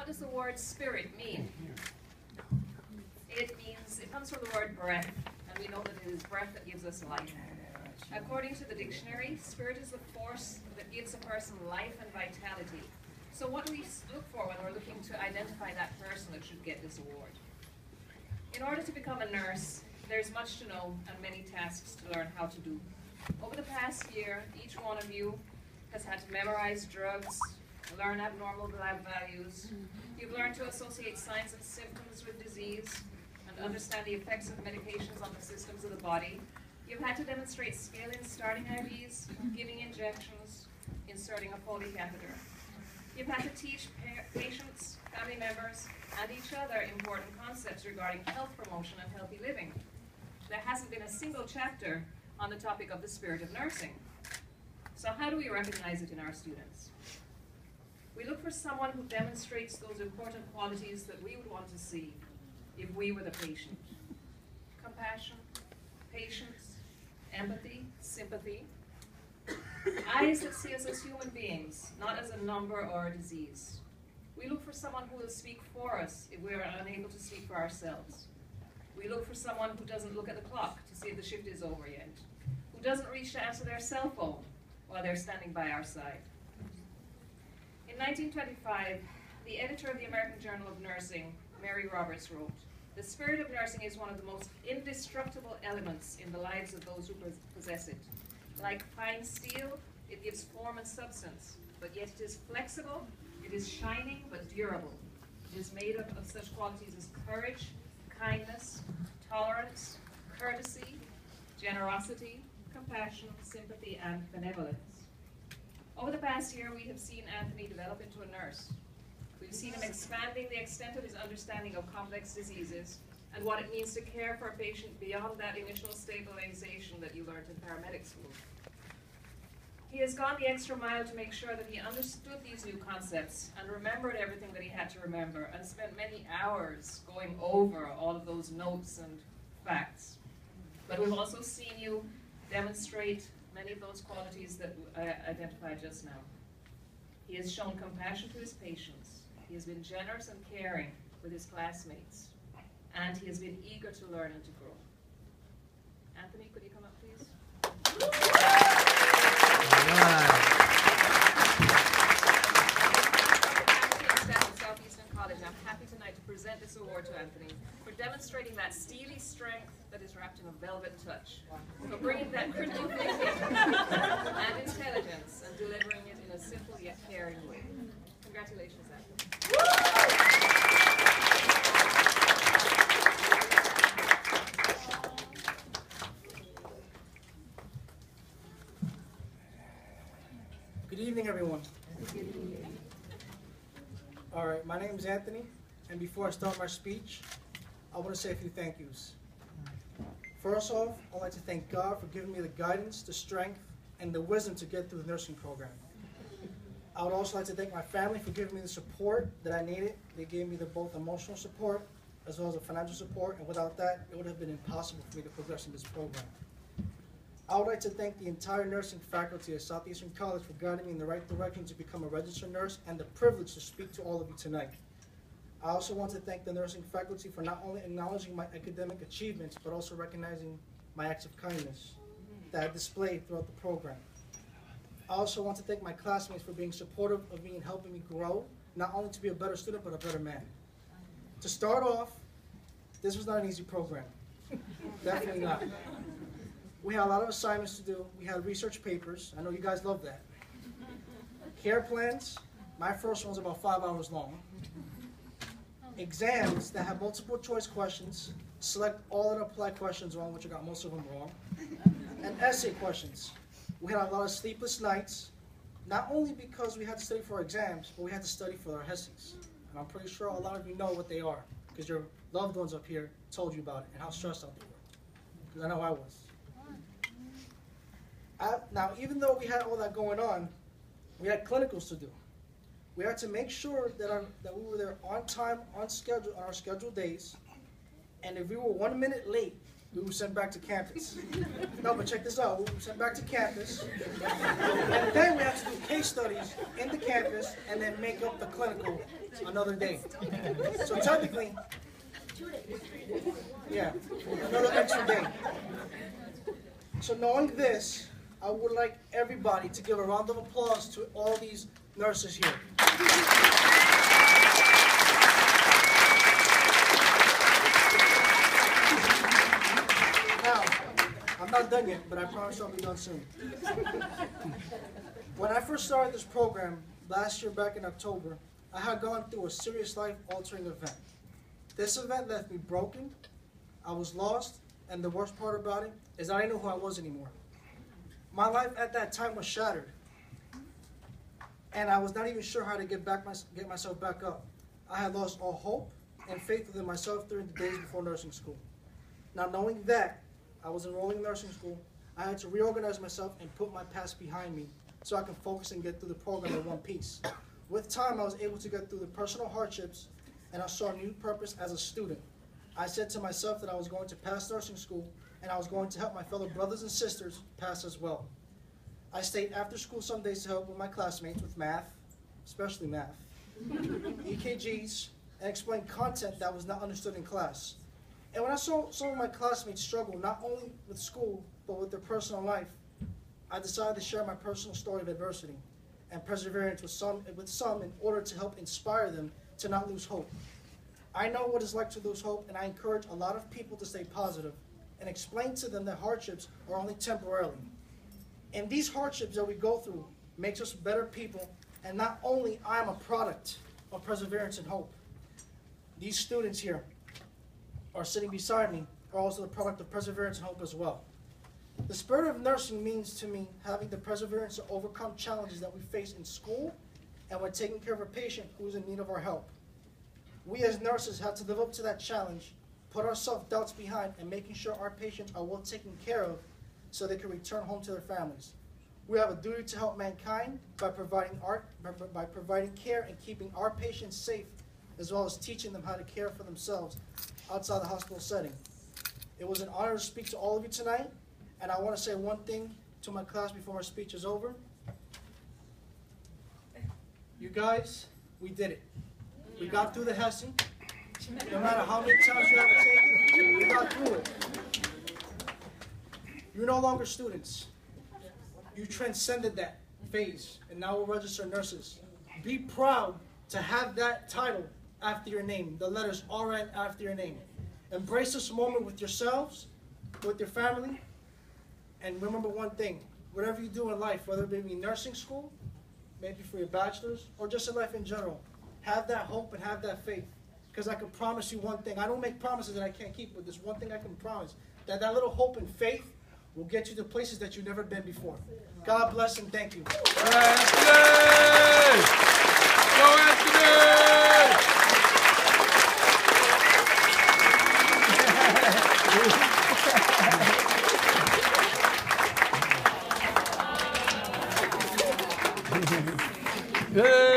what does the word spirit mean? It comes from the word breath, and we know that it is breath that gives us life. According to the dictionary, spirit is the force that gives a person life and vitality. So what do we look for when we're looking to identify that person that should get this award? In order to become a nurse, there's much to know and many tasks to learn how to do. Over the past year, each one of you has had to memorize drugs, learn abnormal lab values. You've learned to associate signs and symptoms with disease and understand the effects of medications on the systems of the body. You've had to demonstrate skill in starting IVs, giving injections, inserting a Foley catheter. You've had to teach patients, family members, and each other important concepts regarding health promotion and healthy living. There hasn't been a single chapter on the topic of the spirit of nursing. So how do we recognize it in our students? We look for someone who demonstrates those important qualities that we would want to see if we were the patient. Compassion, patience, empathy, sympathy. Eyes that see us as human beings, not as a number or a disease. We look for someone who will speak for us if we are unable to speak for ourselves. We look for someone who doesn't look at the clock to see if the shift is over yet, who doesn't reach to answer their cell phone while they're standing by our side. In 1925, the editor of the American Journal of Nursing, Mary Roberts, wrote, "The spirit of nursing is one of the most indestructible elements in the lives of those who possess it. Like fine steel, it gives form and substance, but yet it is flexible, it is shining but durable. It is made up of such qualities as courage, kindness, tolerance, courtesy, generosity, compassion, sympathy, and benevolence." Over the past year, we have seen Anthony develop into a nurse. We've seen him expanding the extent of his understanding of complex diseases and what it means to care for a patient beyond that initial stabilization that you learned in paramedic school. He has gone the extra mile to make sure that he understood these new concepts and remembered everything that he had to remember, and spent many hours going over all of those notes and facts. But we've also seen you demonstrate many of those qualities that I identified just now. He has shown compassion to his patients. He has been generous and caring with his classmates. And he has been eager to learn and to grow. Anthony, could you come up, please? At Southeastern College, I'm happy tonight to present this award to Anthony for demonstrating that steely strength that is wrapped in a velvet touch, for bringing that critical thinking and intelligence and delivering it in a simple yet caring way. Congratulations, Anthony. Good evening, everyone. All right, my name is Anthony, and before I start my speech, I want to say a few thank yous. First off, I'd like to thank God for giving me the guidance, the strength, and the wisdom to get through the nursing program. I would also like to thank my family for giving me the support that I needed. They gave me both emotional support as well as the financial support, and without that, it would have been impossible for me to progress in this program. I would like to thank the entire nursing faculty at Southeastern College for guiding me in the right direction to become a registered nurse, and the privilege to speak to all of you tonight. I also want to thank the nursing faculty for not only acknowledging my academic achievements, but also recognizing my acts of kindness that I displayed throughout the program. I also want to thank my classmates for being supportive of me and helping me grow, not only to be a better student, but a better man. To start off, this was not an easy program. Definitely not. We had a lot of assignments to do. We had research papers. I know you guys love that. Care plans. My first one was about 5 hours long. Exams that have multiple choice questions. Select all and apply questions wrong, which I got most of them wrong. And essay questions. We had a lot of sleepless nights, not only because we had to study for our exams, but we had to study for our HESIs. And I'm pretty sure a lot of you know what they are, because your loved ones up here told you about it and how stressed out they were. Because I know I was. Now, even though we had all that going on, we had clinicals to do. We had to make sure that we were there on time, on schedule, on our scheduled days. And if we were 1 minute late, We were sent back to campus. No, but check this out. We were sent back to campus. And then we have to do case studies in the campus and then make up the clinical another day. So technically, yeah, another extra day. So knowing this, I would like everybody to give a round of applause to all these nurses here. Now, I'm not done yet, but I promise I'll be done soon. When I first started this program last year back in October, I had gone through a serious life-altering event. This event left me broken, I was lost, and the worst part about it is I didn't know who I was anymore. My life at that time was shattered, and I was not even sure how to get myself back up. I had lost all hope and faith within myself during the days before nursing school. Now, knowing that I was enrolling in nursing school, I had to reorganize myself and put my past behind me so I can focus and get through the program in one piece. With time, I was able to get through the personal hardships, and I saw a new purpose as a student. I said to myself that I was going to pass nursing school, and I was going to help my fellow brothers and sisters pass as well. I stayed after school some days to help with my classmates with math, especially math, EKGs, and explain content that was not understood in class. And when I saw some of my classmates struggle not only with school, but with their personal life, I decided to share my personal story of adversity and perseverance with some in order to help inspire them to not lose hope. I know what it's like to lose hope, and I encourage a lot of people to stay positive and explain to them that hardships are only temporarily. And these hardships that we go through makes us better people, and not only I am a product of perseverance and hope. These students here are sitting beside me are also the product of perseverance and hope as well. The spirit of nursing means to me having the perseverance to overcome challenges that we face in school and when taking care of a patient who is in need of our help. We as nurses have to live up to that challenge, put our self-doubts behind, and making sure our patients are well taken care of so they can return home to their families. We have a duty to help mankind by providing care and keeping our patients safe, as well as teaching them how to care for themselves outside the hospital setting. It was an honor to speak to all of you tonight, and I want to say one thing to my class before my speech is over. You guys, we did it. We got through the Hesse. No matter how many times you have to take it, we got through it. You're no longer students. You transcended that phase, and now we're registered nurses. Be proud to have that title after your name, the letters RN after your name. Embrace this moment with yourselves, with your family, and remember one thing. Whatever you do in life, whether it be nursing school, maybe for your bachelor's, or just in life in general, have that hope and have that faith. Because I can promise you one thing. I don't make promises that I can't keep, but there's one thing I can promise. That little hope and faith will get you to places that you've never been before. God bless and thank you. Hey,